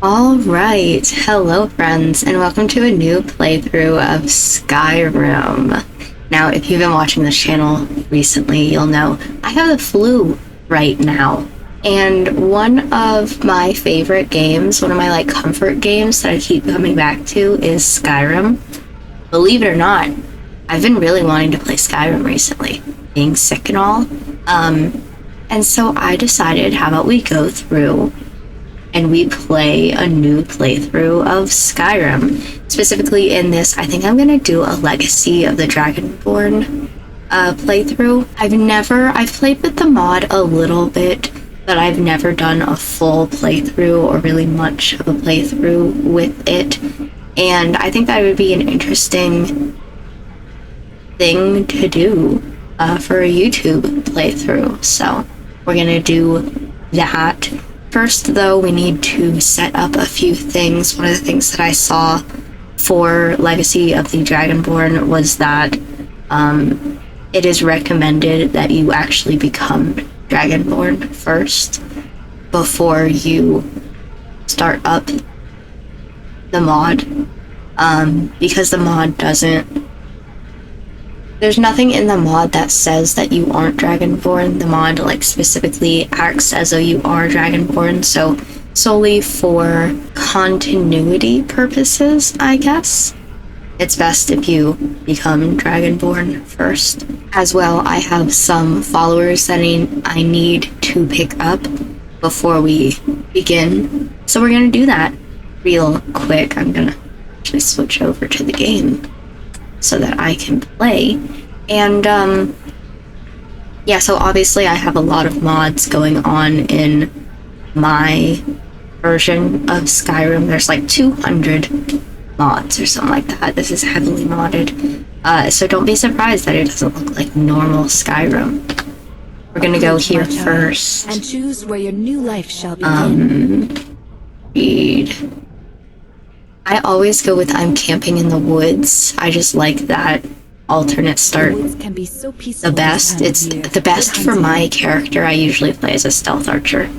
Alright, hello friends, and welcome to a new playthrough of Skyrim. Now, if you've been watching this channel recently, you'll know I have the flu right now. And one of my favorite games, one of my comfort games that I keep coming back to is Skyrim. Believe it or not, I've been really wanting to play Skyrim recently, being sick and all. And so I decided, how about we go through and we play a new playthrough of Skyrim. Specifically in this, I think I'm gonna do a Legacy of the Dragonborn playthrough. I've played with the mod a little bit, but I've never done a full playthrough or really much of a playthrough with it. And I think that would be an interesting thing to do for a YouTube playthrough. So we're gonna do that. First, though, we need to set up a few things. One of the things that I saw for Legacy of the Dragonborn was that it is recommended that you actually become Dragonborn first before you start up the mod, because the mod doesn't... There's nothing in the mod that says that you aren't Dragonborn. The mod specifically acts as though you are Dragonborn, so solely for continuity purposes, I guess, it's best if you become Dragonborn first. As well, I have some followers that I need to pick up before we begin, so we're gonna do that real quick. I'm gonna actually switch over to the game so that I can play. And yeah, so obviously I have a lot of mods going on in my version of Skyrim. There's 200 mods or something like that. This is heavily modded, so don't be surprised that it doesn't look like normal Skyrim. We're gonna go here first and choose where your new life shall begin. Read. I always go with I'm camping in the woods. I just like that alternate start the best. It's the best for my character. I usually play as a stealth archer,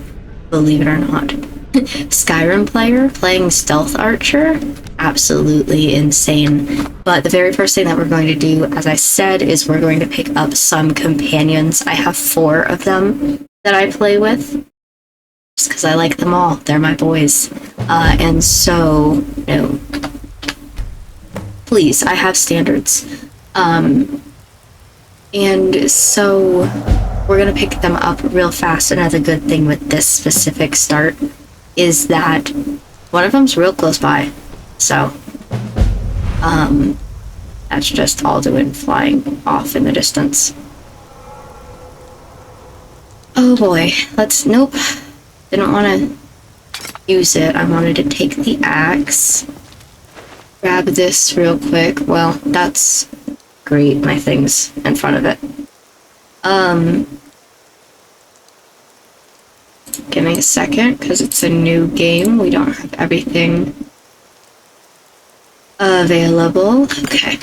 believe it or not. Skyrim player playing stealth archer? Absolutely insane. But the very first thing that we're going to do, as I said, is we're going to pick up some companions. I have 4 of them that I play with, just because I like them all. They're my boys. And so, no. Please, I have standards. And so we're gonna pick them up real fast. Another good thing with this specific start is that one of them's real close by. So, that's just Alduin flying off in the distance. Oh boy, nope. Didn't want to use it. I wanted to take the axe. Grab this real quick. Well, that's great. My thing's in front of it. Give me a second, because it's a new game. We don't have everything available. Okay.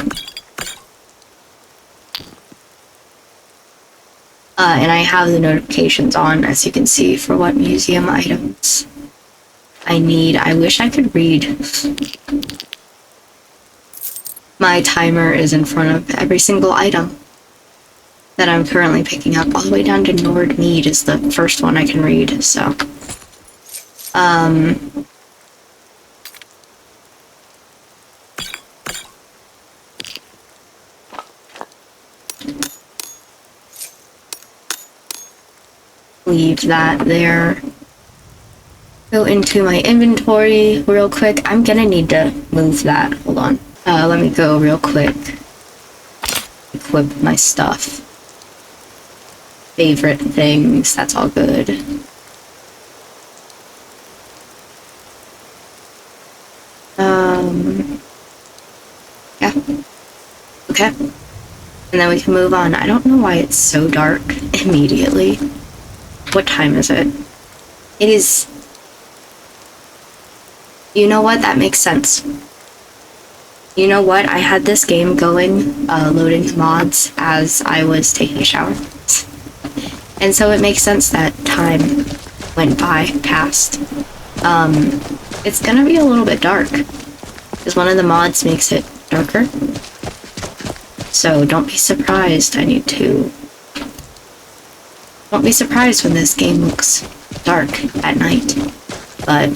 And I have the notifications on, as you can see, for what museum items I need. I wish I could read. My timer is in front of every single item that I'm currently picking up. All the way down to Nordmead is the first one I can read, so. Leave that there. Go into my inventory real quick. I'm gonna need to move that. Hold on. Let me go real quick. Equip my stuff. Favorite things. That's all good. Yeah. Okay. And then we can move on. I don't know why it's so dark immediately. What time is it? It is... You know what? That makes sense. You know what? I had this game going, loading mods as I was taking a shower. And so it makes sense that time went by past. it's gonna be a little bit dark. Because one of the mods makes it darker. So don't be surprised. Don't be surprised when this game looks dark at night. But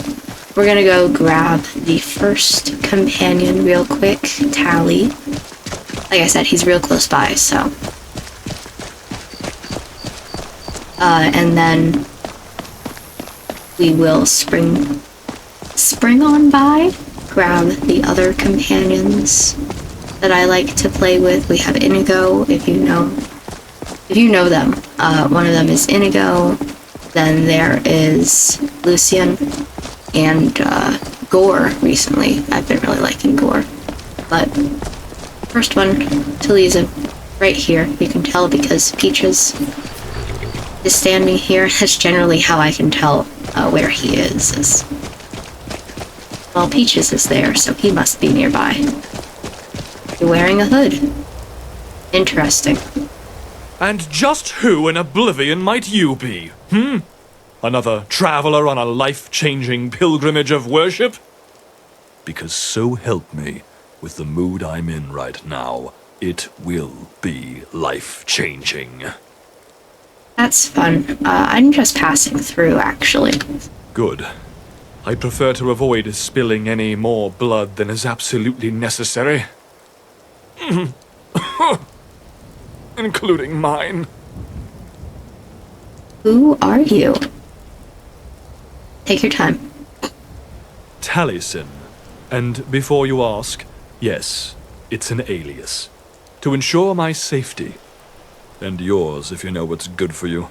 we're gonna go grab the first companion real quick, Tally. Like I said, he's real close by, so. And then we will spring on by, grab the other companions that I like to play with. We have Inigo, if you know them. One of them is Inigo. Then there is Lucian and Gore recently. I've been really liking Gore. But first one, Talisa, right here. You can tell because Peaches is standing here. That's generally how I can tell where he is. Well, Peaches is there, so he must be nearby. You're wearing a hood. Interesting. And just who in oblivion might you be? Another traveler on a life-changing pilgrimage of worship? Because so help me, with the mood I'm in right now, it will be life-changing. That's fun. I'm just passing through, actually. Good. I prefer to avoid spilling any more blood than is absolutely necessary. Including mine. Who are you? Take your time. Taliesin. And before you ask, yes, it's an alias. To ensure my safety. And yours, if you know what's good for you.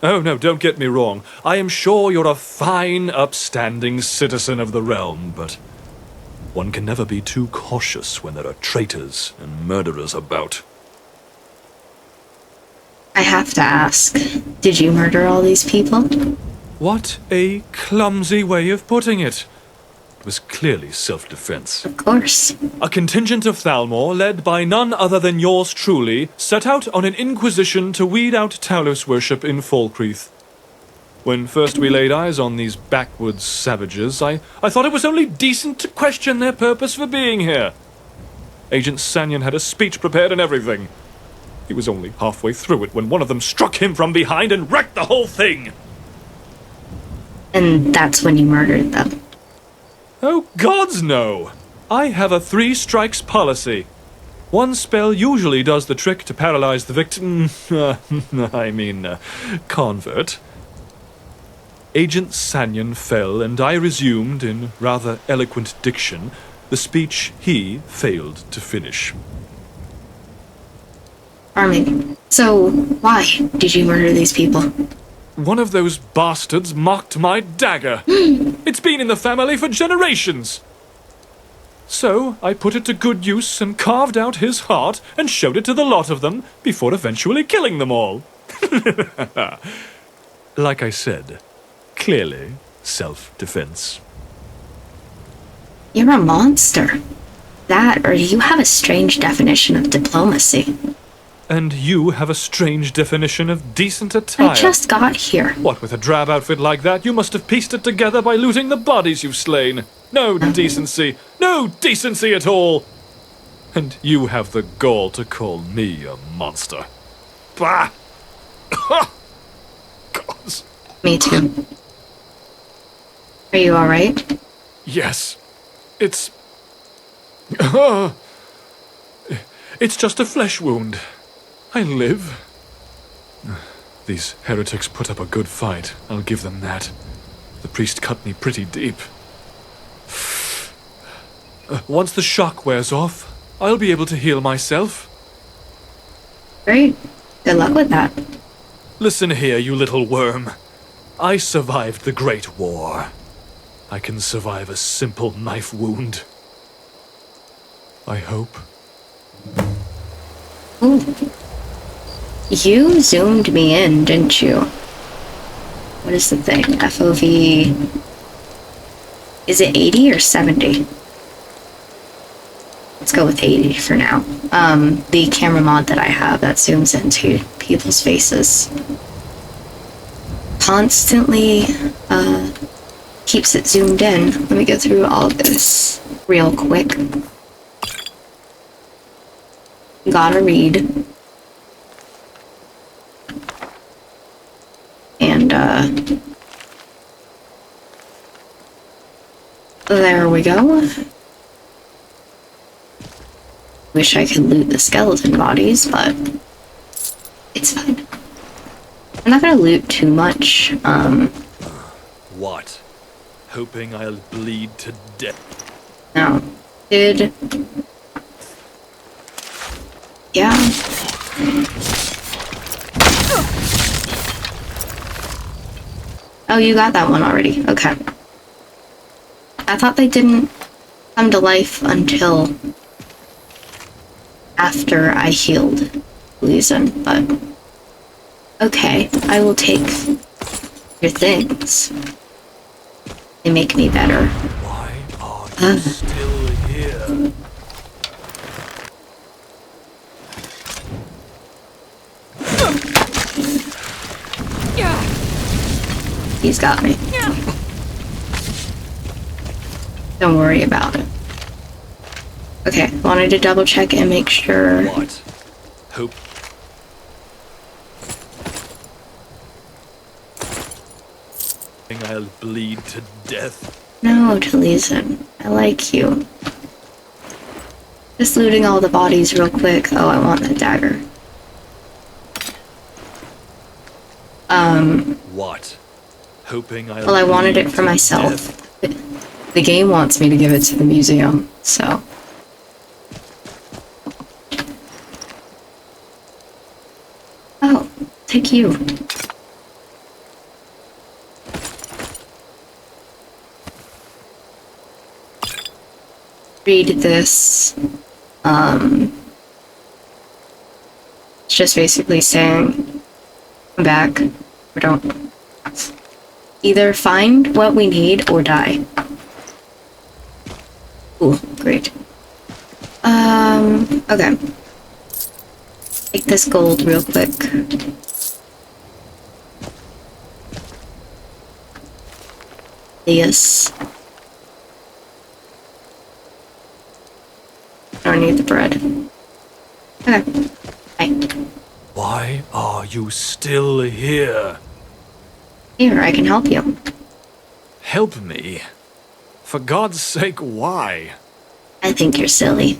Oh, no, don't get me wrong. I am sure you're a fine, upstanding citizen of the realm, but one can never be too cautious when there are traitors and murderers about. I have to ask, did you murder all these people? What a clumsy way of putting it. It was clearly self-defense. Of course. A contingent of Thalmor, led by none other than yours truly, set out on an inquisition to weed out Talos worship in Falkreath. When first we laid eyes on these backwoods savages, I thought it was only decent to question their purpose for being here. Agent Sanyan had a speech prepared and everything. He was only halfway through it when one of them struck him from behind and wrecked the whole thing. And that's when you murdered them. Oh, gods no! I have a 3 strikes policy. One spell usually does the trick to paralyze the victim. Convert. Agent Sanyan fell, and I resumed, in rather eloquent diction, the speech he failed to finish. Charming. So, why did you murder these people? One of those bastards mocked my dagger. It's been in the family for generations. So I put it to good use and carved out his heart and showed it to the lot of them before eventually killing them all. Like I said, clearly self-defense. You're a monster. That, or you have a strange definition of diplomacy. And you have a strange definition of decent attire. I just got here. What, with a drab outfit like that, you must have pieced it together by looting the bodies you've slain. No decency. No decency at all. And you have the gall to call me a monster. Bah! Gods. Me too. Are you alright? Yes. It's just a flesh wound. I live. These heretics put up a good fight, I'll give them that. The priest cut me pretty deep. Once the shock wears off, I'll be able to heal myself. Great. Good luck with that. Listen here, you little worm. I survived the Great War. I can survive a simple knife wound. I hope. Ooh. You zoomed me in, didn't you? What is the thing? FOV... Is it 80 or 70? Let's go with 80 for now. The camera mod that I have that zooms into people's faces constantly keeps it zoomed in. Let me go through all of this real quick. Gotta read. And, there we go. Wish I could loot the skeleton bodies, but it's fine. I'm not gonna loot too much. What? Hoping I'll bleed to death. No. Did... Yeah. Oh, you got that one already. Okay. I thought they didn't come to life until after I healed Leeson, but okay, I will take your things. They make me better. Why are you still here? He's got me. Don't worry about it. Okay, wanted to double check and make sure. What? Hope. I'll bleed to death. No, Taliesin. I like you. Just looting all the bodies real quick. Oh, I want that dagger. What? Hoping I'll Well, I wanted bleed it for to myself. death. The game wants me to give it to the museum, so. Oh, take you. Read this. It's just basically saying, come back, or don't. Either find what we need or die. Ooh, great. Okay. Take this gold real quick. Yes. I don't need the bread. Okay. Bye. Why are you still here? Here, I can help you. Help me. For God's sake, why? I think you're silly.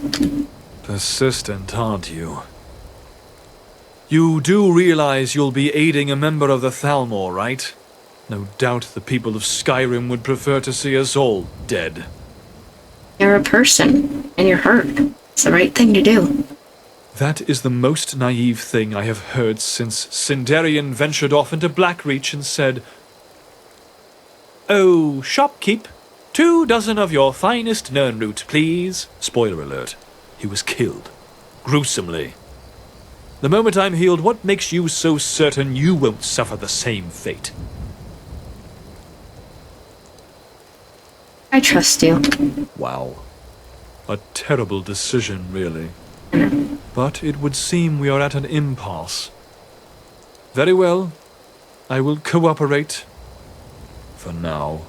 Persistent, aren't you? You do realize you'll be aiding a member of the Thalmor, right? No doubt the people of Skyrim would prefer to see us all dead. You're a person, and you're hurt. It's the right thing to do. That is the most naive thing I have heard since Sindarian ventured off into Blackreach and said, "Oh, shopkeep, 2 dozen of your finest nirnroot, please." Spoiler alert, he was killed. Gruesomely. The moment I'm healed, what makes you so certain you won't suffer the same fate? I trust you. Wow. A terrible decision, really. But it would seem we are at an impasse. Very well. I will cooperate. For now.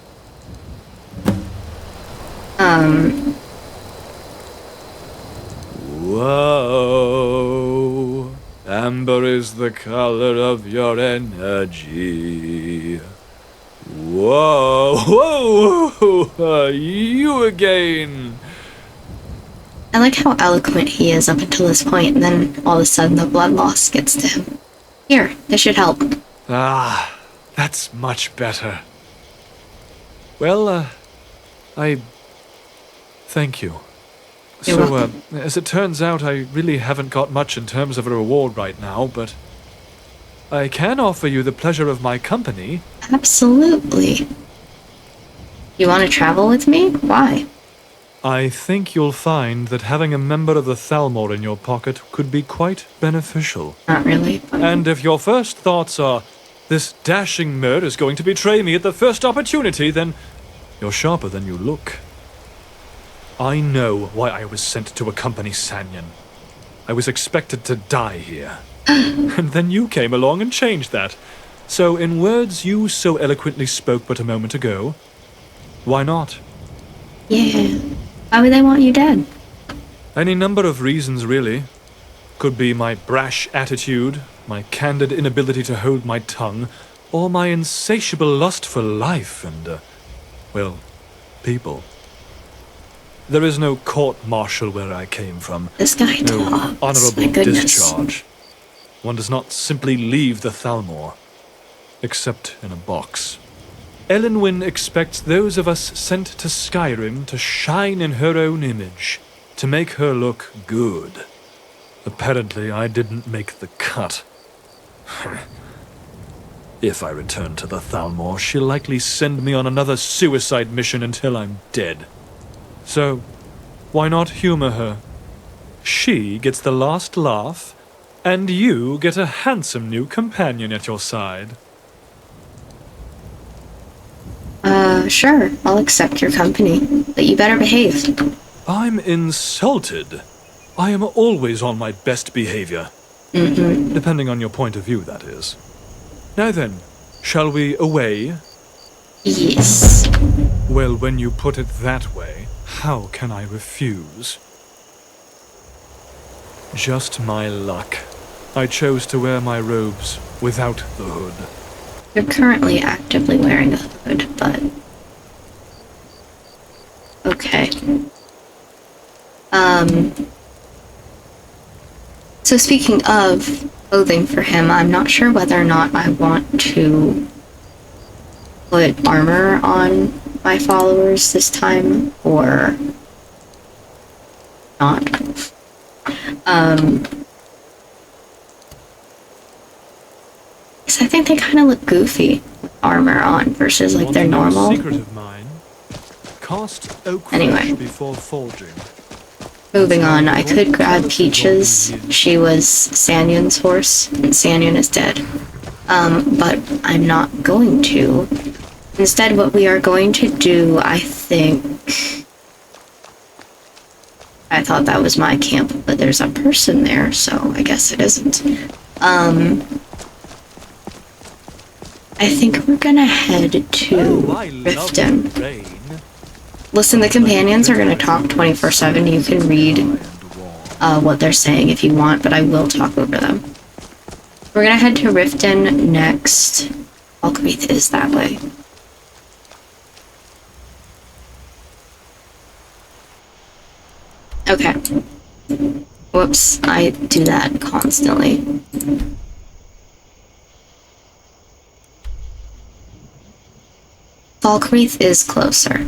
Whoa. Amber is the color of your energy. Whoa. Whoa. You again. I like how eloquent he is up until this point, and then all of a sudden the blood loss gets to him. Here, this should help. Ah, that's much better. Well, I... Thank you. You're welcome. As it turns out, I really haven't got much in terms of a reward right now, but I can offer you the pleasure of my company. Absolutely. You want to travel with me? Why? I think you'll find that having a member of the Thalmor in your pocket could be quite beneficial. Not really, but... And if your first thoughts are, this dashing mer is going to betray me at the first opportunity, then you're sharper than you look. I know why I was sent to accompany Sanyan. I was expected to die here. And then you came along and changed that. So in words you so eloquently spoke but a moment ago, Why not? Yeah. Why would they want you dead? Any number of reasons, really. Could be my brash attitude, my candid inability to hold my tongue, or my insatiable lust for life and, well, people. There is no court-martial where I came from. This guy No talks. honorable My goodness. discharge. One does not simply leave the Thalmor, except in a box. Elenwyn expects those of us sent to Skyrim to shine in her own image, to make her look good. Apparently, I didn't make the cut. If I return to the Thalmor, she'll likely send me on another suicide mission until I'm dead. So, why not humor her? She gets the last laugh, and you get a handsome new companion at your side. Sure, I'll accept your company, but you better behave. I'm insulted. I am always on my best behavior. Depending on your point of view, that is. Now then, shall we away? Yes. Well, when you put it that way, how can I refuse? Just my luck. I chose to wear my robes without the hood. You're currently actively wearing a hood, but... Okay. So speaking of clothing for him, I'm not sure whether or not I want to put armor on my followers this time, or not. Because I think they kind of look goofy with armor on versus like their normal. Secret of mine. Cast oak Anyway. flesh before forging. Moving on, I could grab Peaches. She was Sanyun's horse, and Sanyun is dead. But I'm not going to. Instead, what we are going to do, I think... I thought that was my camp, but there's a person there, so I guess it isn't. I think we're gonna head to Riften. Listen, the companions are gonna talk 24/7. You can read what they're saying if you want, but I will talk over them. We're gonna head to Riften next. Falkreath is that way. Okay. Whoops, I do that constantly. Falkreath is closer.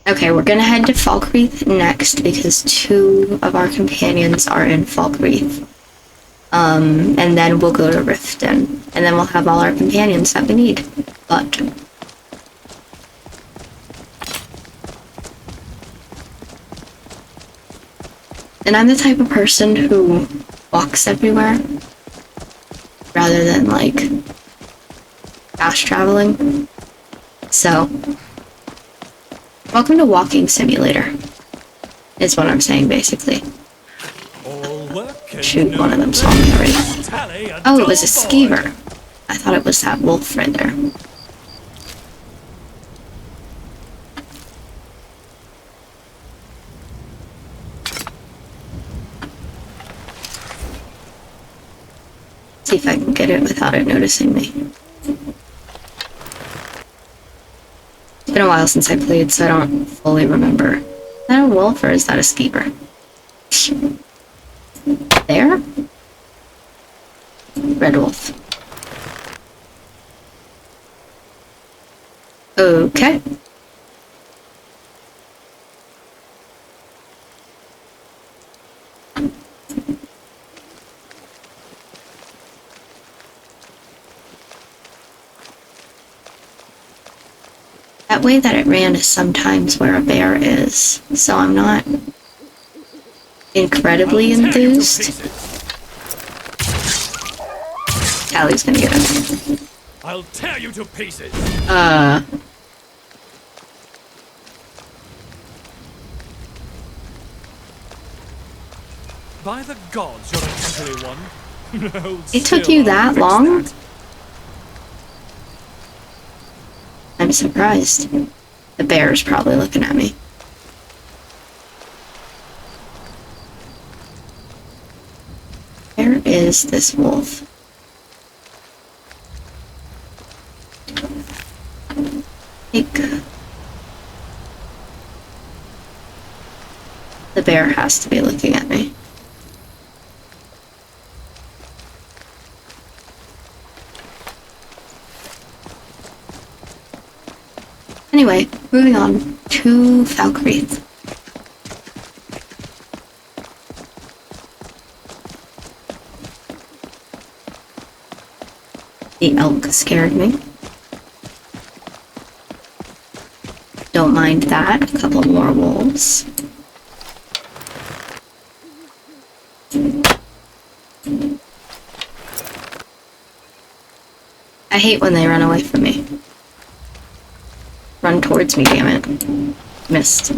Okay, we're gonna head to Falkreath next because 2 of our companions are in Falkreath. And then we'll go to Riften. And then we'll have all our companions that we need. But... And I'm the type of person who walks everywhere, rather than, like, fast traveling. So, welcome to Walking Simulator, is what I'm saying, basically. Shoot, one of them saw me already. Oh, it was a skeever. I thought it was that wolf right there. See if I can get it without it noticing me. It's been a while since I played, so I don't fully remember. Is that a wolf or is that a skeever? There? Red wolf. Okay. That way that it ran is sometimes where a bear is, so I'm not incredibly enthused. Allie's gonna get him. I'll tear you to pieces. By the gods, you're an ugly one. No, It took you that long? surprised. The bear's probably looking at me. Where is this wolf? The bear has to be looking at me. Anyway, moving on to Falkreath. The elk scared me. Don't mind that. A couple more wolves. I hate when they run away from me. Run towards me, damn it. Missed.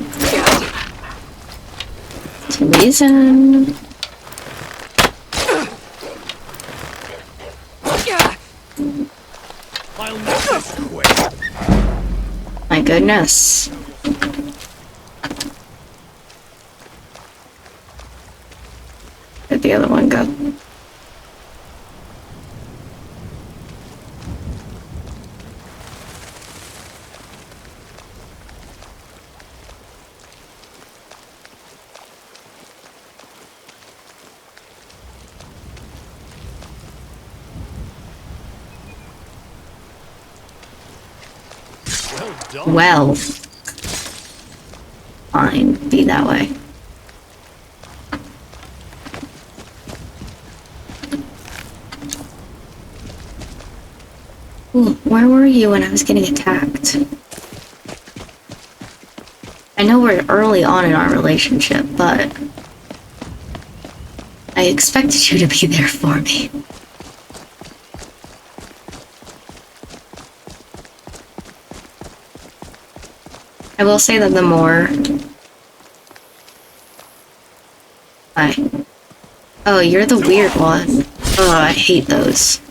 Reason. I'll make this quick. My goodness. Where'd the other one go? Well, fine, be that way. Ooh, where were you when I was getting attacked? I know we're early on in our relationship, but I expected you to be there for me. I will say that the more Oh, you're the weird one. Oh, I hate those.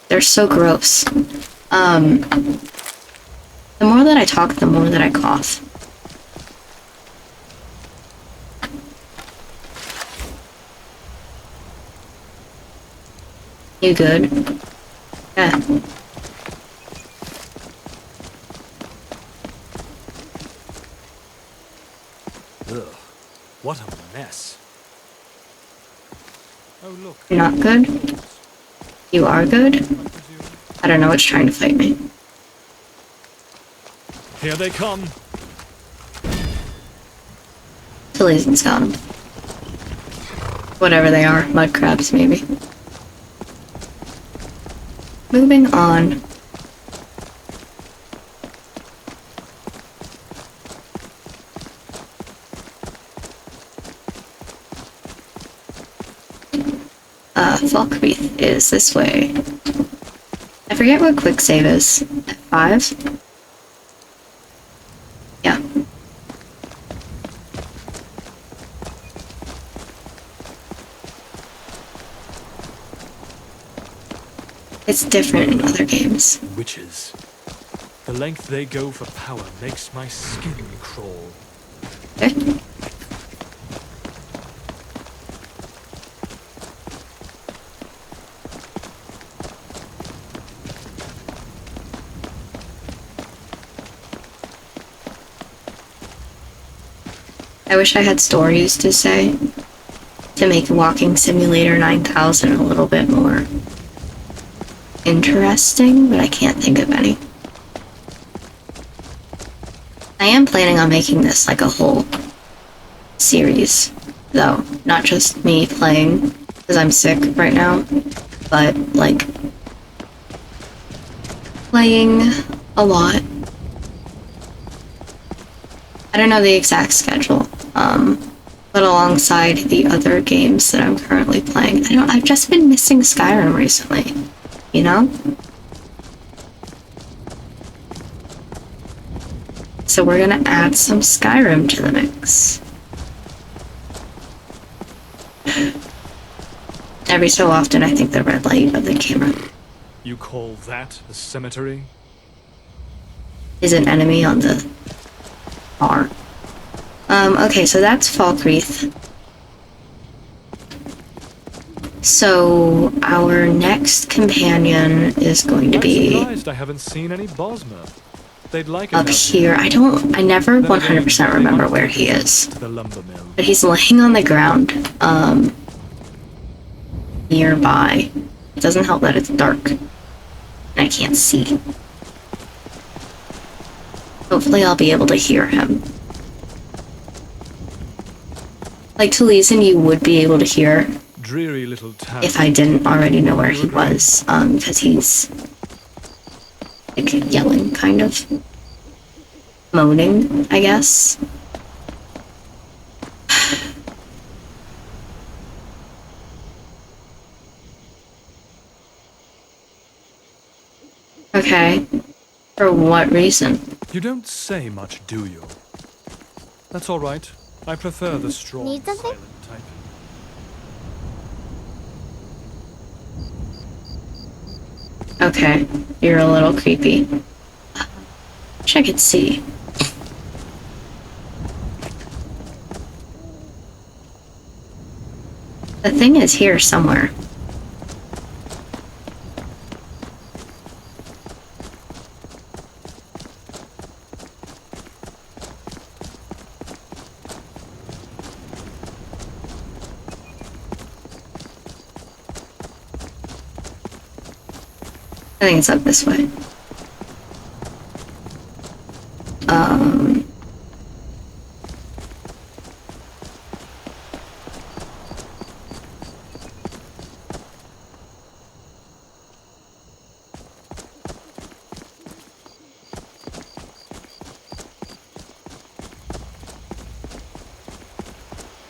They're so gross. The more that I talk, the more that I cough. You good? Yeah. Ugh, what a mess. Oh, look. You're not good? You are good? I don't know what's trying to fight me. Here they come. Tilly's got them. Whatever they are. Mud crabs, maybe. Moving on. Falkreath is this way. I forget what quick save is. F5? Yeah. It's different in other games. Witches. The length they go for power makes my skin crawl. Okay. I wish I had stories to say to make Walking Simulator 9000 a little bit more interesting, but I can't think of any. I am planning on making this like a whole series, though, not just me playing, because I'm sick right now, but like playing a lot. I don't know the exact schedule, but alongside the other games that I'm currently playing, I've just been missing Skyrim recently, you know? So we're gonna add some Skyrim to the mix. Every so often, I think the red light of the camera You call that the cemetery? is an enemy on the bar. Okay, so that's Falkreath. So our next companion is going to I'm be surprised I haven't seen any Bosmer. They'd like it up down here. I never 100% remember where he is. to the lumber mill. But he's laying on the ground, nearby. It doesn't help that it's dark. And I can't see. Hopefully I'll be able to hear him. Like Taliesin, you would be able to hear Dreary little town. if I didn't already know where he was, because he's like yelling, kind of. Moaning, I guess. Okay. For what reason? You don't say much, do you? That's all right. I prefer the strong, Need something? silent type. Okay. You're a little creepy. Wish I could see. The thing is here somewhere. I think it's up this way.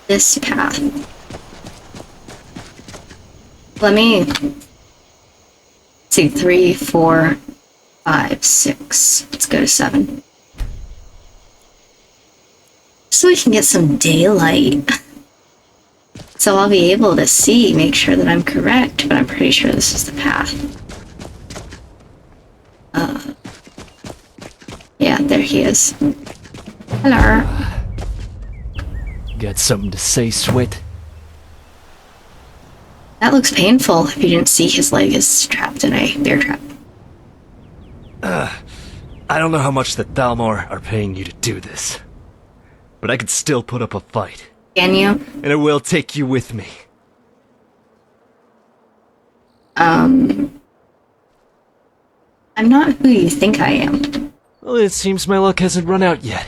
This path. Let me see. 3, 4, 5, 6. Let's go to 7. So we can get some daylight. So I'll be able to see, make sure that I'm correct, but I'm pretty sure this is the path. Yeah, there he is. Hello. Got something to say, Swit? That looks painful if you didn't see his leg is trapped in a bear trap. I don't know how much the Thalmor are paying you to do this, but I could still put up a fight. Can you? And I will take you with me. I'm not who you think I am. Well, it seems my luck hasn't run out yet.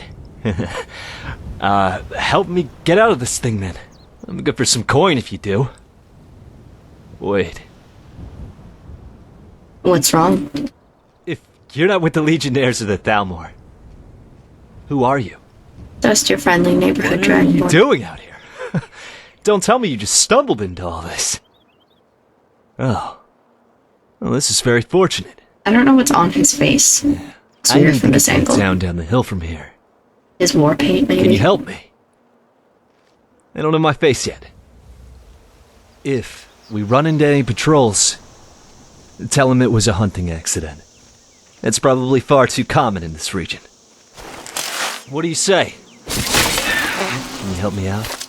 Help me get out of this thing, then. I'm good for some coin if you do. Wait. What's wrong? If you're not with the Legionnaires or the Thalmor, who are you? Just your friendly neighborhood What are you Dragonborn. doing out here? Don't tell me you just stumbled into all this. Oh. Well, this is very fortunate. I don't know what's on his face. It's I weird need from to this get angle. down the hill from here. His war paint, maybe? Can you help me? I don't know my face yet. If we run into any patrols, tell them it was a hunting accident. It's probably far too common in this region. What do you say? Can you help me out?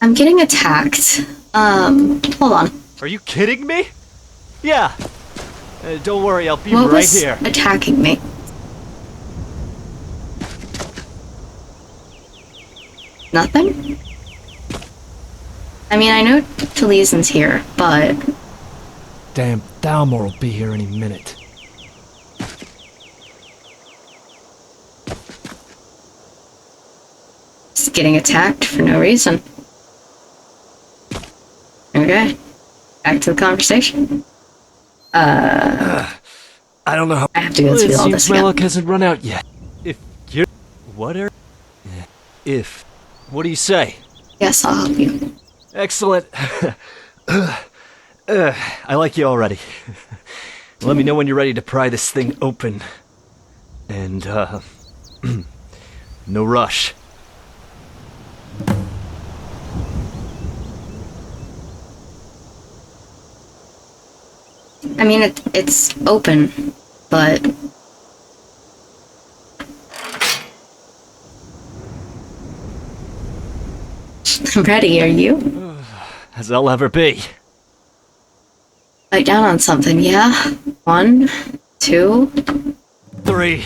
I'm getting attacked. Hold on. Are you kidding me? Yeah. Don't worry, I'll be What right was here. attacking me? Nothing? I mean, I know Taliesin's here, but Damn, Thalmor will be here any minute. just getting attacked for no reason. Okay. Back to the conversation. I don't know how. I have to go Well, it through all seems this my again. luck hasn't run out yet. If you're... What are... If... What do you say? Yes, I'll help you. Excellent. I like you already. Let me know when you're ready to pry this thing open. And, no rush. I mean, it's open, but... I'm ready, are you? As I'll ever be. Bite down on something, yeah? 1, 2... 3.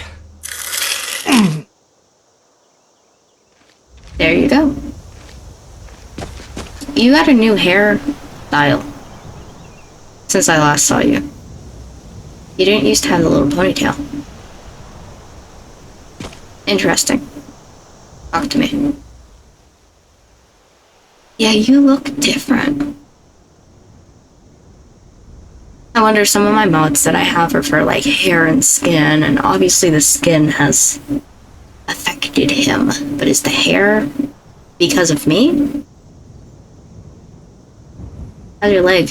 There you go. You got a new hairstyle since I last saw you. You didn't used to have the little ponytail. Interesting. Talk to me. Yeah, you look different. I wonder, some of my mods that I have are for like hair and skin, and obviously the skin has affected him, but is the hair because of me? How's your leg?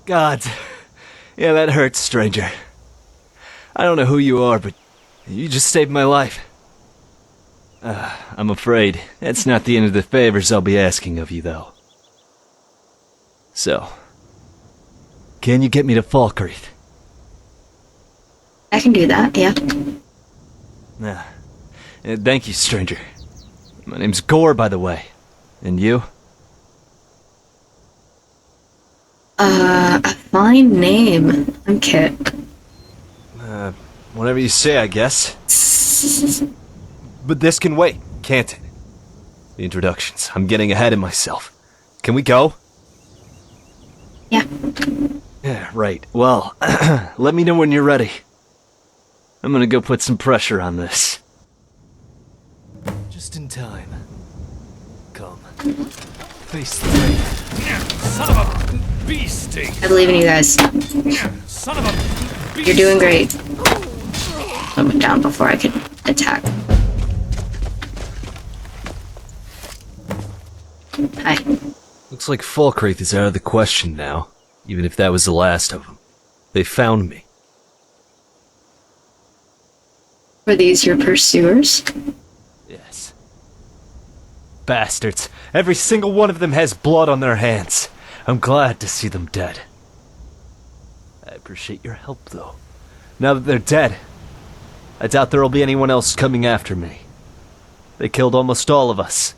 God. Yeah, that hurts, stranger. I don't know who you are, but you just saved my life. I'm afraid that's not the end of the favors I'll be asking of you, though. So, can you get me to Falkreath? I can do that, yeah. Thank you, stranger. My name's Gore, by the way. And you? A fine name. I'm Kit. Whatever you say, I guess. But this can wait, can't it? The introductions. I'm getting ahead of myself. Can we go? Yeah. Yeah, right. Well, let me know when you're ready. I'm gonna go put some pressure on this. Just in time. Come. Face the rain. Son of a beastie! I believe in you guys. Son of a beastie! You're doing great. I'll move down before I can attack. Hi. Looks like Falkreath is out of the question now, even if that was the last of them. They found me. Were these your pursuers? Yes. Bastards. Every single one of them has blood on their hands. I'm glad to see them dead. I appreciate your help, though. Now that they're dead, I doubt there'll be anyone else coming after me. They killed almost all of us.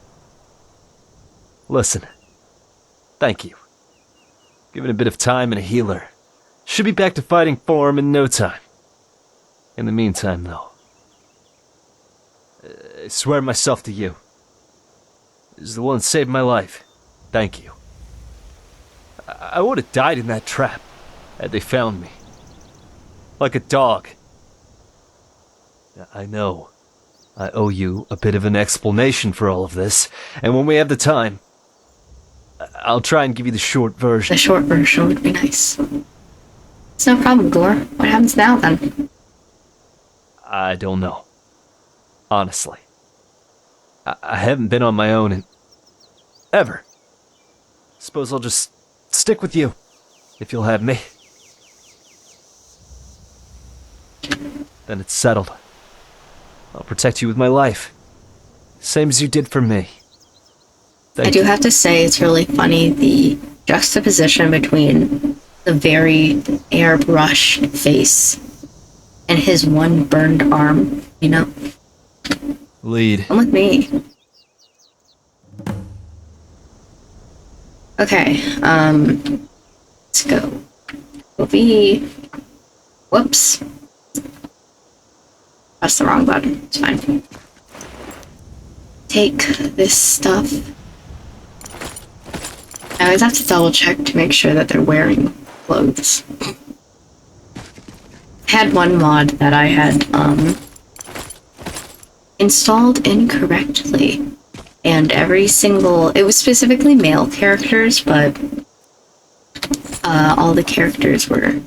Listen. Thank you. Given a bit of time and a healer, should be back to fighting form in no time. In the meantime, though, I swear myself to you. This is the one that saved my life. Thank you. I would have died in that trap had they found me. Like a dog. I know. I owe you a bit of an explanation for all of this, and when we have the time, I'll try and give you the short version. The short version would be nice. It's no problem, Gore. What happens now, then? I don't know. Honestly. I haven't been on my own in... ever. Suppose I'll just stick with you, if you'll have me. Then it's settled. I'll protect you with my life. Same as you did for me. I do have to say, it's really funny, the juxtaposition between the very airbrushed face and his one burned arm, you know? Lead. Come with me. Okay, let's go. Whoops. That's the wrong button. It's fine. Take this stuff. I always have to double check to make sure that they're wearing clothes. I had one mod that I had installed incorrectly, and every single, it was specifically male characters, but all the characters were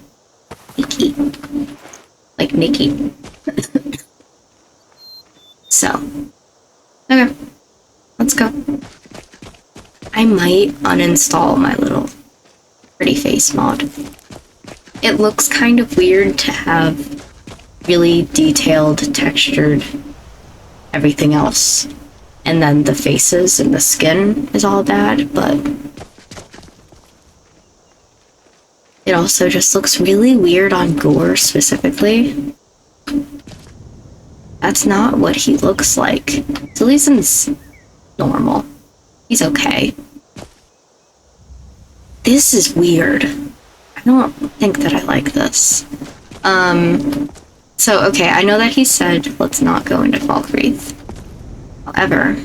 Nikki. Like Nikki. So, okay, let's go. I might uninstall my little pretty face mod. It looks kind of weird to have really detailed, textured everything else, and then the faces and the skin is all bad, but It also just looks really weird on Gore specifically. That's not what he looks like. Zaleason's normal. He's okay. This is weird. I don't think that I like this. So, okay, I know that he said let's not go into Falkreath. However,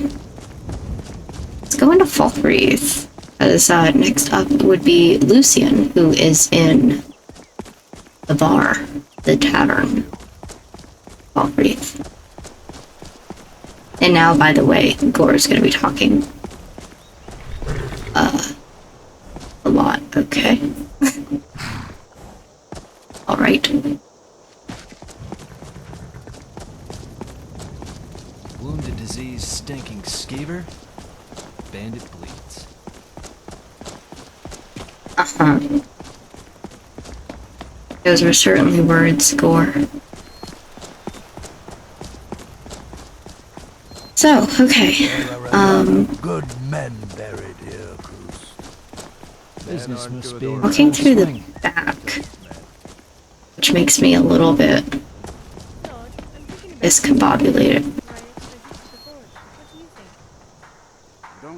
let's go into Falkreath. Because next up would be Lucian, who is in the bar, the tavern, Falkreath. And now, by the way, Gore is going to be talking a lot. Okay. All right. Wounded, disease, stinking skeever. Bandit bleeds. Uh-huh. Those were certainly words, Gore. So, okay. Good men buried here, Cruz. Business must be Walking through the back, which makes me a little bit discombobulated.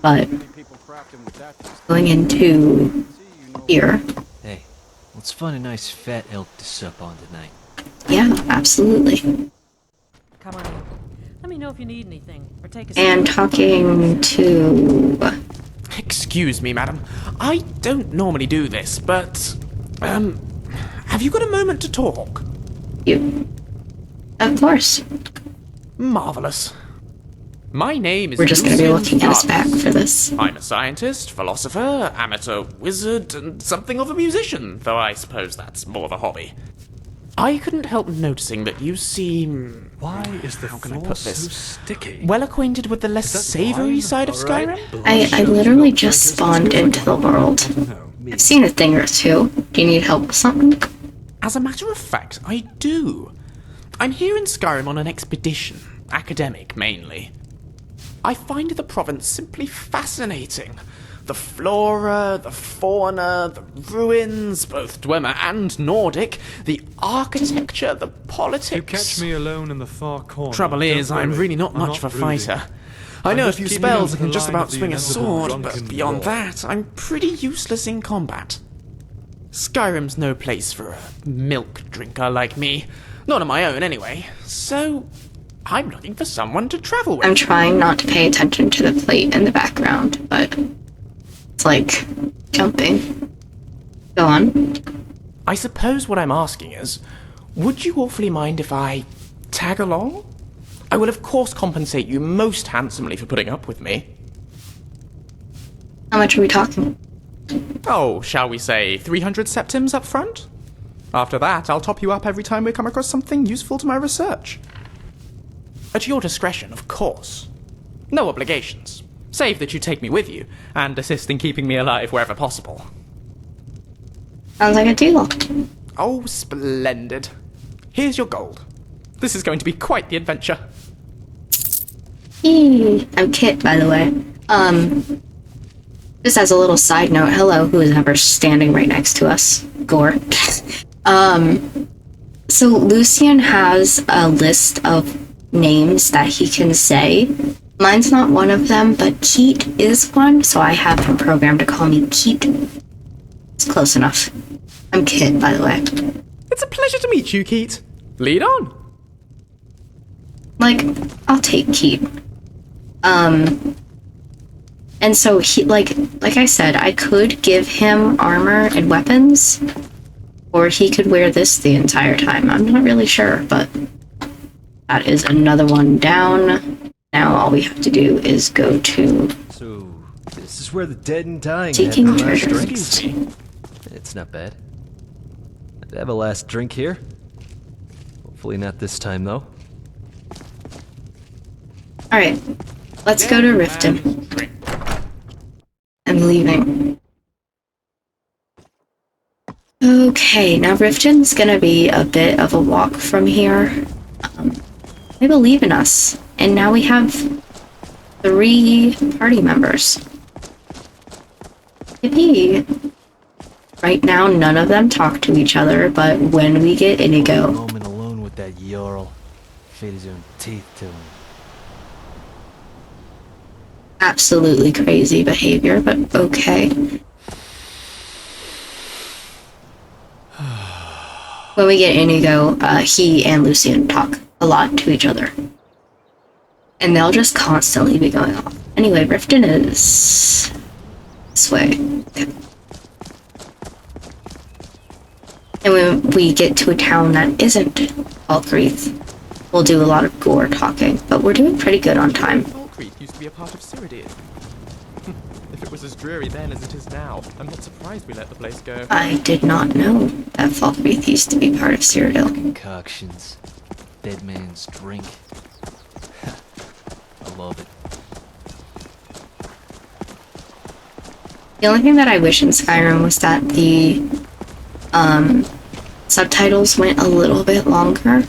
But going into here, Hey, let's find a nice fat elk to sup on tonight. yeah, absolutely. Come on in. Let me know if you need anything, or take a And seat. talking to... Excuse me, madam. I don't normally do this, but... have you got a moment to talk? you. Of course. Marvelous. My name is We're just going to be Lucian looking at his back Fardis. for this. I'm a scientist, philosopher, amateur wizard, and something of a musician, though I suppose that's more of a hobby. I couldn't help noticing that you seem... Why is the How can I floor put so this? sticky? well acquainted with the less that savory wine? side of All right. Skyrim? I literally just spawned into the world. No. I've seen a thing or two. Do you need help with something? As a matter of fact, I do. I'm here in Skyrim on an expedition, academic mainly. I find the province simply fascinating. The flora, the fauna, the ruins, both Dwemer and Nordic, the architecture, the politics. You catch me alone in the far corner. Trouble Don't is, I'm worry, really not I'm much of a brooding. fighter. I I'm know a just few keeping spells on and can the just line about of the swing a inevitable sword, but drunken beyond brawl. that, I'm pretty useless in combat. Skyrim's no place for a milk drinker like me. Not on my own, anyway. So, I'm looking for someone to travel with. I'm trying not to pay attention to the plate in the background, but it's like jumping. Go on. I suppose what I'm asking is, would you awfully mind if I tag along? I will of course compensate you most handsomely for putting up with me. How much are we talking? Oh, shall we say 300 septims up front? After that, I'll top you up every time we come across something useful to my research. At your discretion, of course. No obligations, save that you take me with you, and assist in keeping me alive wherever possible. Sounds like a deal. Oh, splendid. Here's your gold. This is going to be quite the adventure. Eee. I'm Kit, by the way. Just as a little side note, hello, who is ever standing right next to us? Gore. So Lucian has a list of names that he can say. Mine's not one of them, but Keat is one, so I have him programmed to call me Keat. It's close enough. I'm Kit, by the way. It's a pleasure to meet you, Keat. Lead on. Like, I'll take Keat. And so he, like I said, I could give him armor and weapons, or he could wear this the entire time. I'm not really sure, but that is another one down. Now all we have to do is go to So, this is where the dead and dying Taking have their last treasure. drinks. Excuse me. It's not bad. I'd have a last drink here. Hopefully not this time, though. Alright, let's go to Riften. I'm leaving. Okay, now Riften's gonna be a bit of a walk from here. They believe in us, and now we have 3 party members. Yippee! Right now, none of them talk to each other, but when we get Inigo, Moment alone with that Jarl. Fate his own teeth to him. absolutely crazy behavior, but okay. When we get Inigo, he and Lucian talk a lot to each other. And they'll just constantly be going off. Anyway, Riften is this way. Okay. And when we get to a town that isn't Falkreath, we'll do a lot of gore talking, but we're doing pretty good on time. Falkreath used to be a part of Cyrodiil. If it was as dreary then as it is now, I'm not surprised we let the place go. I did not know that Falkreath used to be part of Cyrodiil. Concoctions. Dead man's drink. I love it. The only thing that I wish in Skyrim was that the subtitles went a little bit longer,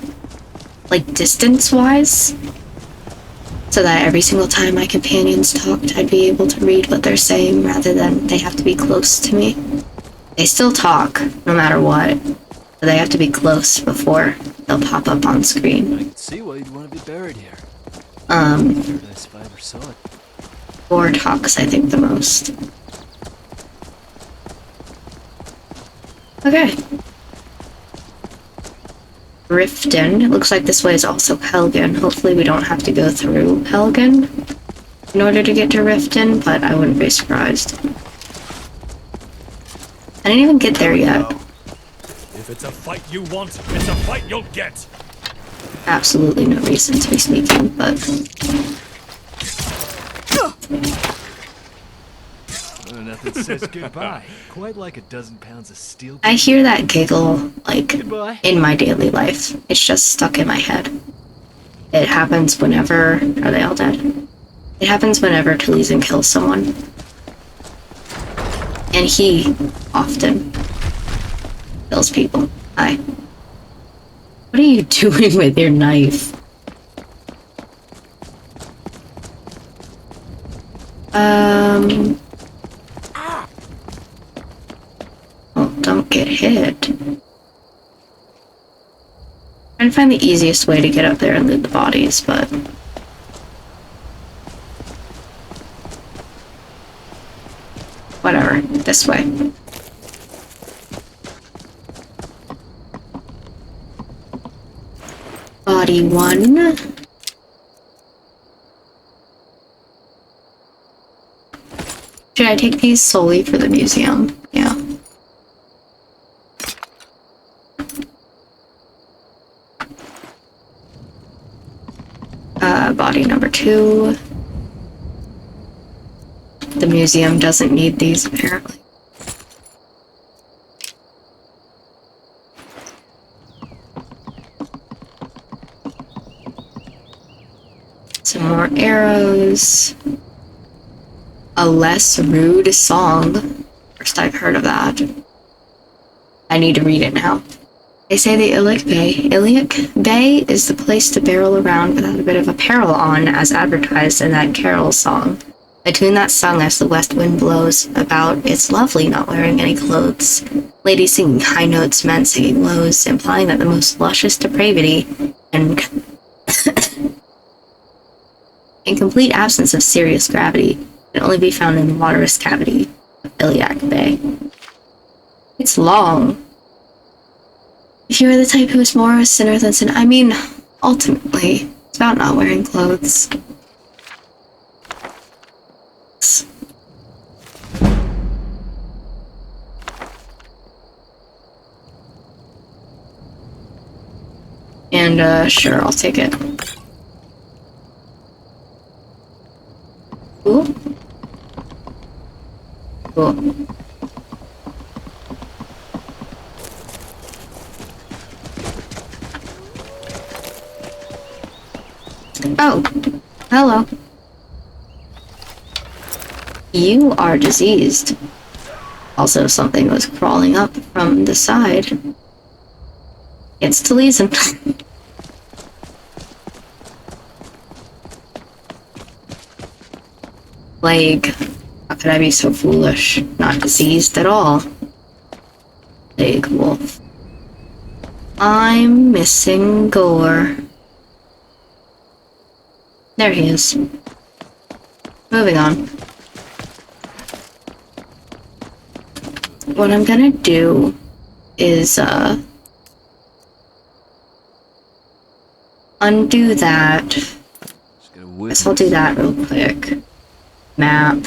like distance-wise, so that every single time my companions talked, I'd be able to read what they're saying rather than they have to be close to me. They still talk, no matter what, but they have to be close before they'll pop up on screen. I can see why you'd want to be buried here. Paradise if I ever saw it. Or talks, I think, the most. Okay. Riften. It looks like this way is also Helgen. Hopefully we don't have to go through Helgen in order to get to Riften, but I wouldn't be surprised. I didn't even get there yet. If it's a fight you want, it's a fight you'll get. Absolutely no reason to be speaking, but... Nothing says goodbye. Quite like a dozen pounds of steel. I hear that giggle, like, Goodbye. in my daily life. It's just stuck in my head. It happens whenever... Are they all dead? It happens whenever Taliesin kills someone. And he often kills people. Hi. What are you doing with your knife? Oh, don't get hit. Trying to find the easiest way to get up there and loot the bodies, but... Whatever. This way. Body 1. Should I take these solely for the museum? Yeah. Body number 2. The museum doesn't need these, apparently. Some more arrows. A less rude song. First I've heard of that. I need to read it now. They say the Iliac Bay is the place to barrel around without a bit of apparel on, as advertised in that carol song. A tune that's sung as the west wind blows about it's lovely not wearing any clothes. Ladies singing high notes, men singing lows, implying that the most luscious depravity and in complete absence of serious gravity can only be found in the waterous cavity of Iliac Bay. It's long. If you are the type who is more a sinner than sin, I mean, ultimately, it's about not wearing clothes. And, sure, I'll take it. Cool. Cool. Oh, hello. You are diseased. Also, something was crawling up from the side. It's Taliesin. Plague. How could I be so foolish? Not diseased at all. Big wolf. I'm missing Gore. There he is. Moving on. What I'm gonna do is, undo that. Guess I'll do that real quick. Map.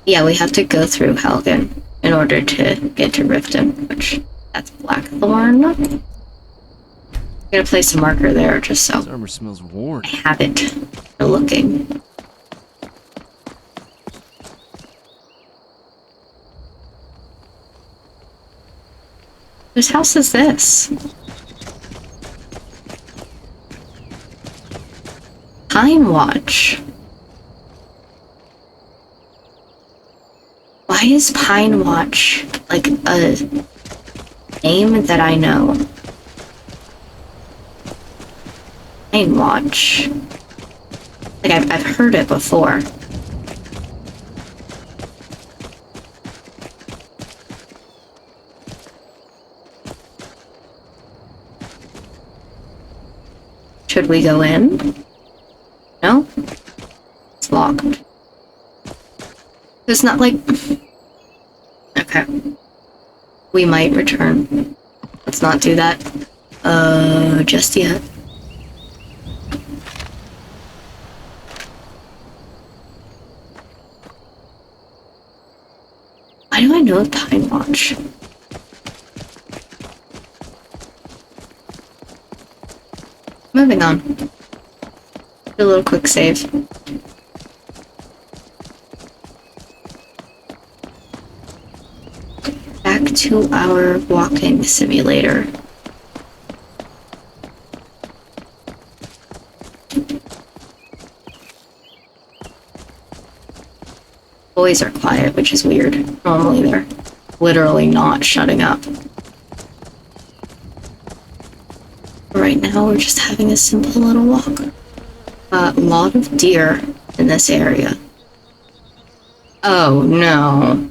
Yeah, we have to go through Helgen in order to get to Riften, which, that's Blackthorn. I'm gonna place a marker there just so This armor smells worn. I have it for looking. Whose house is this? Pine Watch. Why is Pine Watch like a name that I know? Pine Watch. Like I've heard it before. Should we go in? No? It's locked. It's not like... Okay. We might return. Let's not do that. Just yet. Why do I know of Pine Watch? Moving on. Do a little quick save. Back to our walking simulator. Boys are quiet, which is weird. Normally they're literally not shutting up. Right now we're just having a simple little walk. A lot of deer in this area. Oh no.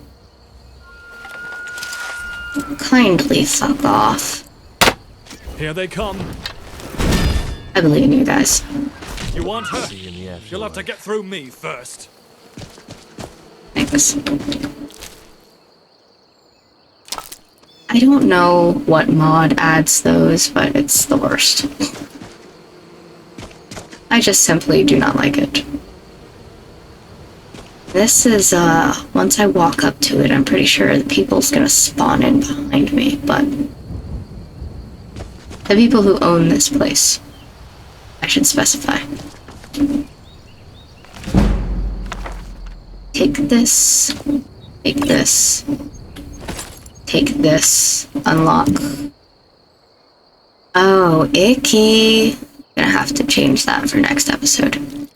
Kindly fuck off. Here they come. I believe in you guys. You want her? See you in the afterlife. You'll have to get through me first. Thanks. I don't know what mod adds those, but it's the worst. I just simply do not like it. This is, once I walk up to it, I'm pretty sure the people's gonna spawn in behind me, but... the people who own this place. I should specify. Take this. Take this. Take this. Unlock. Oh, icky. Gonna have to change that for next episode.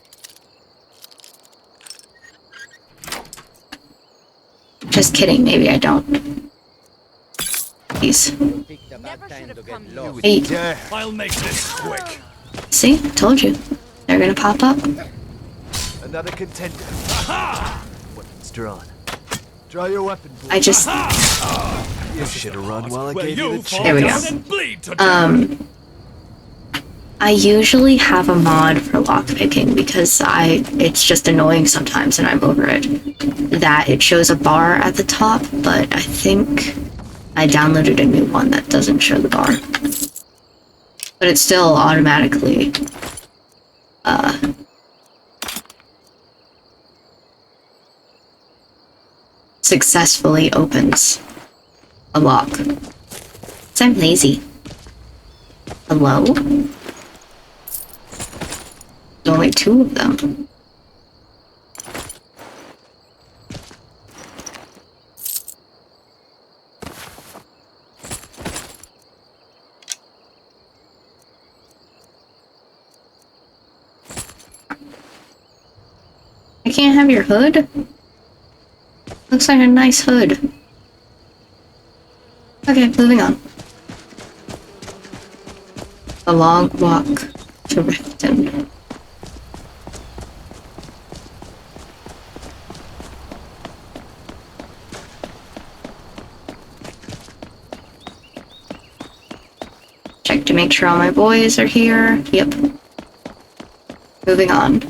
Just kidding, maybe I don't. Please. Hey, I'll make this quick. see? Told you. They're gonna pop up. Another contender. Weapons drawn. Draw your weapon, boy. I just... You should have run while I Where gave you you the fall There we chance. go. down and bleed to death. I usually have a mod for lockpicking because it's just annoying sometimes and I'm over it. That it shows a bar at the top, but I think I downloaded a new one that doesn't show the bar. But it still automatically, successfully opens a lock. 'Cause I'm lazy. Hello? There's only two of them. I can't have your hood? Looks like a nice hood. Okay, moving on. A long walk to Riften. Check to make sure all my boys are here. Yep. Moving on.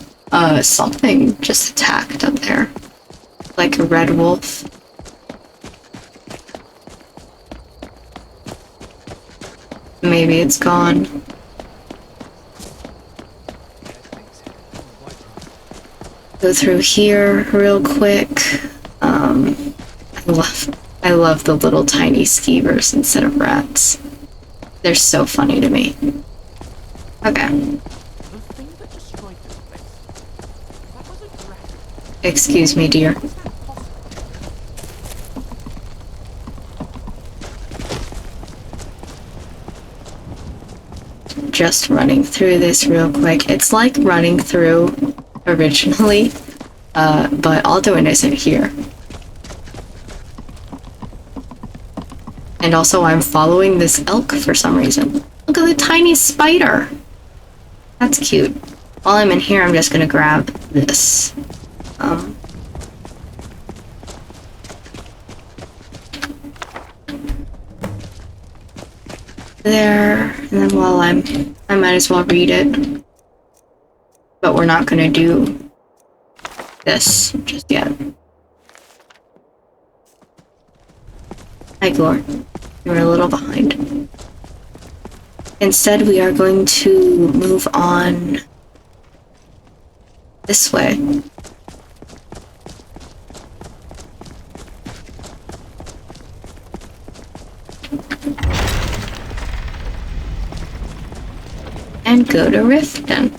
Something just attacked up there. Like a red wolf. Maybe it's gone. Go through here real quick. I love the little tiny skeevers instead of rats. They're so funny to me. Okay. Excuse me, dear. Just running through this real quick. It's like running through originally, but Alduin isn't here. And also I'm following this elk for some reason. Look at the tiny spider! That's cute. While I'm in here, I'm just gonna grab this. There, and then while I might as well read it. But we're not gonna do this just yet. Hi, Glor. You were a little behind. Instead, we are going to move on this way. And go to Riften.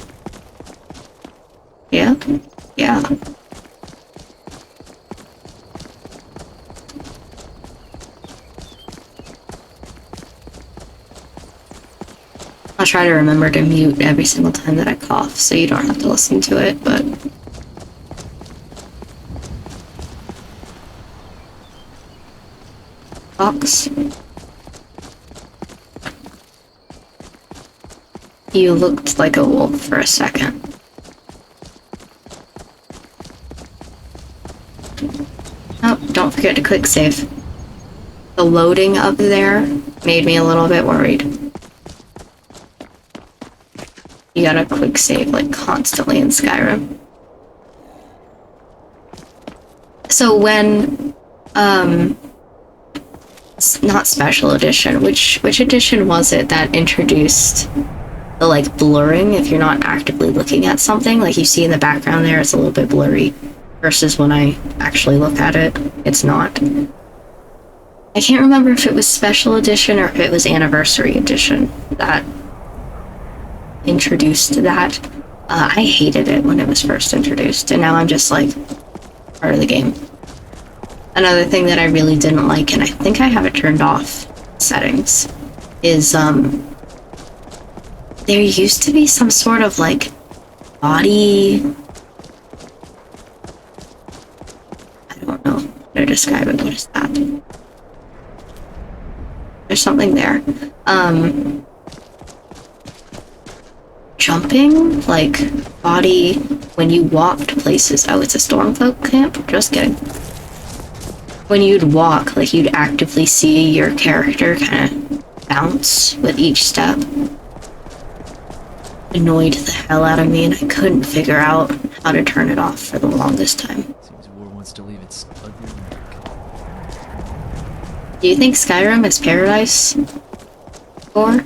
Yeah? Yeah. I'll try to remember to mute every single time that I cough, so you don't have to listen to it, but... Fox? You looked like a wolf for a second. Oh, don't forget to click save. The loading up there made me a little bit worried. You gotta quick save like constantly in Skyrim. So when, not special edition, which edition was it that introduced the like blurring if you're not actively looking at something? Like you see in the background there, it's a little bit blurry versus when I actually look at it, it's not. I can't remember if it was special edition or if it was anniversary edition that introduced that. I hated it when it was first introduced, and now I'm just like part of the game. Another thing that I really didn't like, and I think I have it turned off settings, is there used to be some sort of like body, I don't know how to describe it. What is that? There's something there. Jumping, like body when you walked places. Oh, it's a Stormcloak camp? Just kidding. When you'd walk, like you'd actively see your character kind of bounce with each step. Annoyed the hell out of me, and I couldn't figure out how to turn it off for the longest time. Seems war wants to leave its ugly mark. Do you think Skyrim is paradise? Or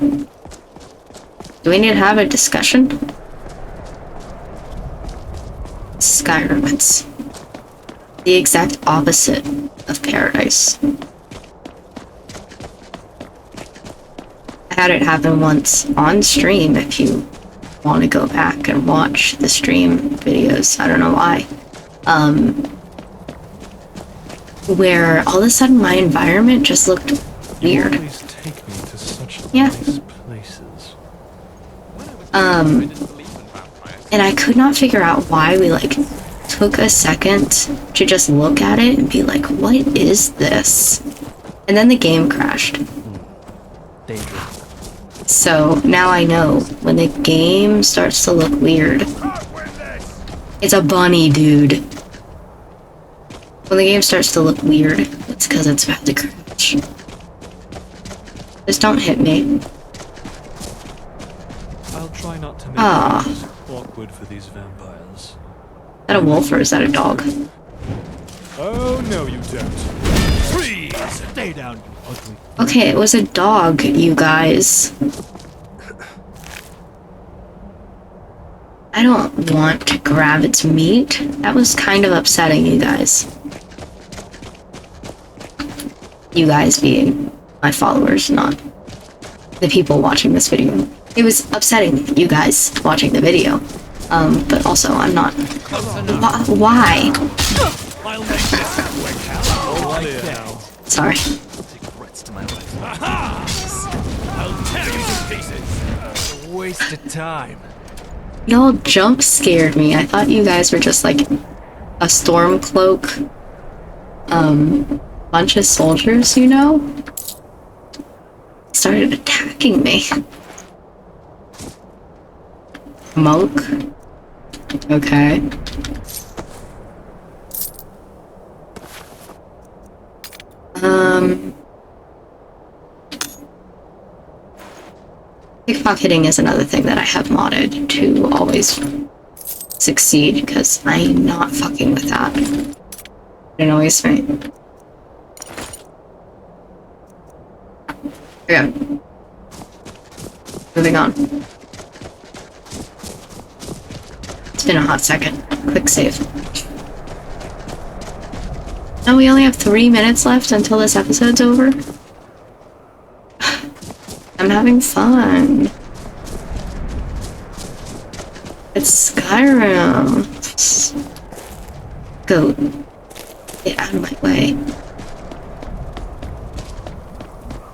do we need to have a discussion? Skyrim, it's the exact opposite of paradise. I had it happen once on stream. If you want to go back and watch the stream videos, I don't know why, where all of a sudden my environment just looked weird. Always take me to such Yeah. nice places. And I could not figure out why. We like took a second to just look at it and be like, what is this? And then the game crashed. Danger. So now I know when the game starts to look weird. It's a bunny, dude. When the game starts to look weird, it's because it's about to crash. Just don't hit me. try not to make Ah. things awkward for these vampires. Is that a wolf or is that a dog? Oh, no, you don't. Freeze! Stay down, you ugly. Okay, it was a dog, you guys. I don't want to grab its meat. That was kind of upsetting, you guys. You guys being my followers, not the people watching this video. It was upsetting, you guys watching the video. But also, I'm not. Why? I'll make this quick, hell. Like that. Sorry. Regrets to my life. I'll tear you to pieces. Waste of time. Y'all jump scared me. I thought you guys were just like a storm cloak, bunch of soldiers, you know? Started attacking me. Monk. Okay. Pickpocketing is another thing that I have modded to always succeed, because I'm not fucking with that. It annoys me. Okay. Moving on. It's been a hot second. Quick save. No, we only have 3 minutes left until this episode's over. I'm having fun. It's Skyrim. Go. Get out of my way.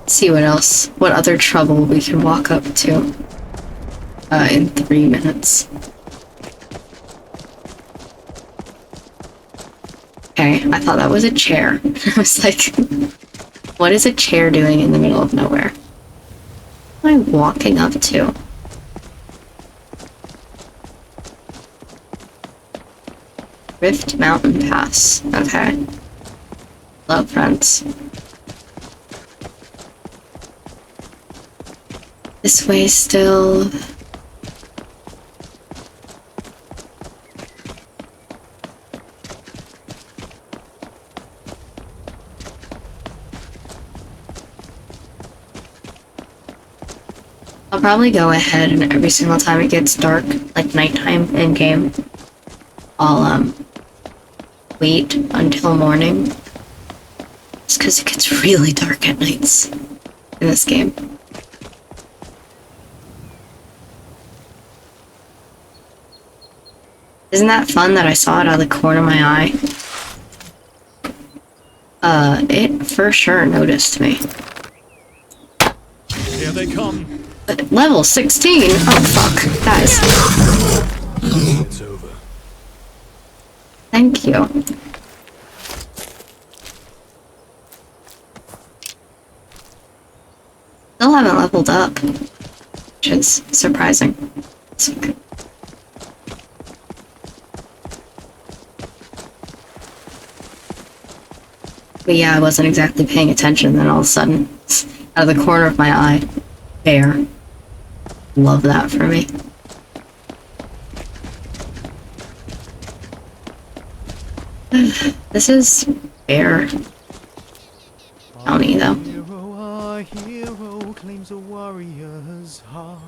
See what else, what other trouble we can walk up to in 3 minutes. Okay, I thought that was a chair. I was like, what is a chair doing in the middle of nowhere? What am I walking up to? Rift Mountain Pass. Okay. Love friends. This way still. I'll probably go ahead and every single time it gets dark, like nighttime in game, I'll wait until morning. Just because it gets really dark at nights in this game. Isn't that fun that I saw it out of the corner of my eye? It for sure noticed me. Here they come. But level 16? Oh fuck, guys. It's over. Thank you. Still haven't leveled up, which is surprising. It's okay. But yeah, I wasn't exactly paying attention, then all of a sudden, out of the corner of my eye, bear. Love that for me. This is Bear County, though. Our hero claims a warrior's heart.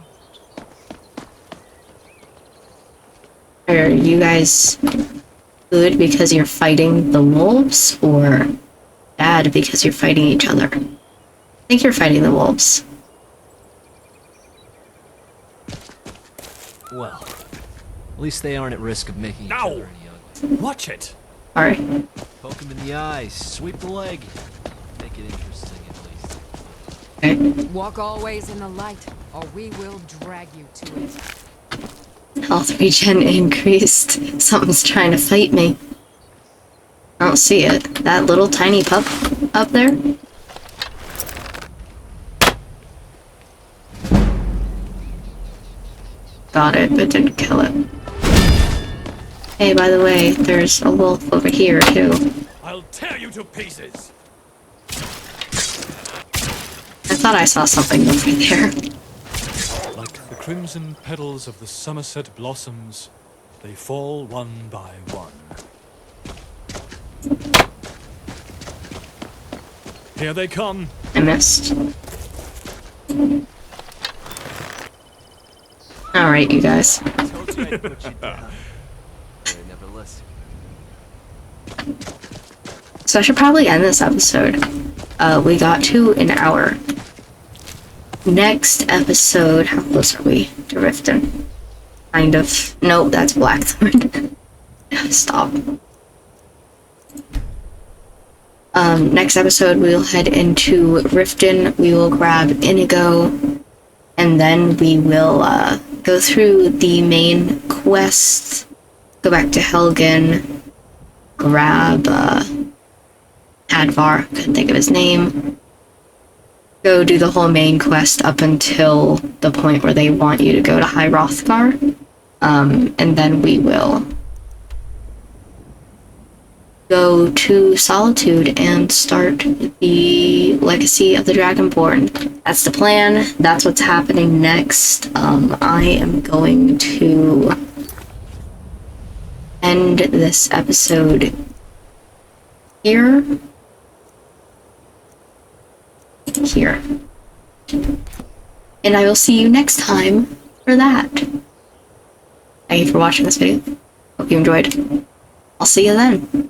Are you guys good because you're fighting the wolves, or bad because you're fighting each other? I think you're fighting the wolves. Well, at least they aren't at risk of making each other any ugly. Watch it. Alright. Poke them in the eyes, sweep the leg. Make it interesting at least. Okay. Walk always in the light, or we will drag you to it. Health regen increased. Something's trying to fight me. I don't see it. That little tiny pup up there? Got it, but didn't kill it. Hey, by the way, there's a wolf over here, too. I'll tear you to pieces. I thought I saw something over there. Like the crimson petals of the Somerset blossoms, they fall one by one. Here they come. I missed. Alright, you guys. Told you I'd put you down. They never listen. So I should probably end this episode. We got to an hour. Next episode, how close are we to Riften? Kind of. Nope, that's Blackthorn. Stop. Next episode, we'll head into Riften. We will grab Inigo, and then we will go through the main quest, go back to Helgen, grab Advar, couldn't think of his name, go do the whole main quest up until the point where they want you to go to High Hrothgar, and then we will go to Solitude and start the Legacy of the Dragonborn. That's the plan. That's what's happening next. I am going to end this episode here. And I will see you next time for that. Thank you for watching this video. Hope you enjoyed. I'll see you then.